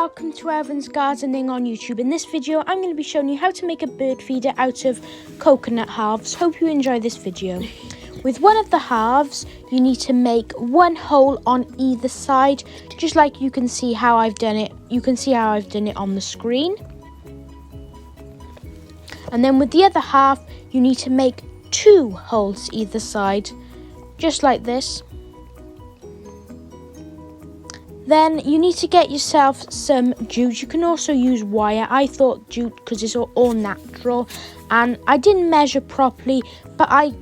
welcome to Evan's Gardening on YouTube. In this video, I'm going to be showing you how to make a bird feeder out of coconut halves. Hope you enjoy this video. With one of the halves, you need to make one hole on either side, just like you can see how I've done it. You can see how I've done it on the screen. And then with the other half, you need to make two holes either side, just like this. Then you need to get yourself some jute. You can also use wire. I thought jute because it's all natural, and I didn't measure properly, but I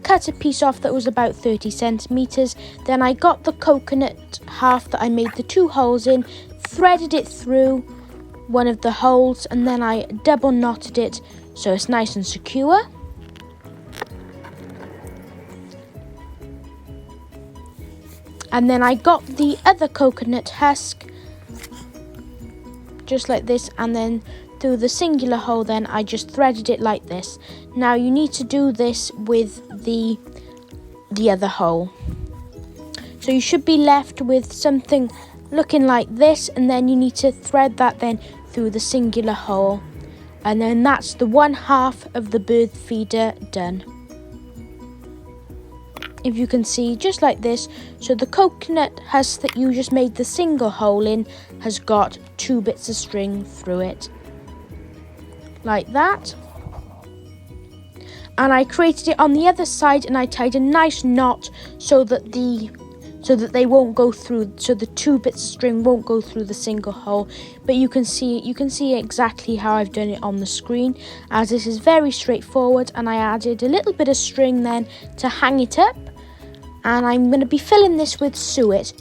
cut a piece off that was about 30 centimeters. Then I got the coconut half that I made the two holes in, threaded it through one of the holes, and then I double knotted it so it's nice and secure. And then I got the other coconut husk, just like this, and then through the singular hole then I just threaded it like this. Now you need to do this with the other hole. So you should be left with something looking like this, and then you need to thread that then through the singular hole. And then that's the one half of the bird feeder done. If you can see, just like this. So the coconut husk that you just made the single hole in has got two bits of string through it, like that. And I created it on the other side, and I tied a nice knot so that they won't go through, so the two bits of string won't go through the single hole. But you can see exactly how I've done it on the screen, as this is very straightforward. And I added a little bit of string then to hang it up. And I'm going to be filling this with suet.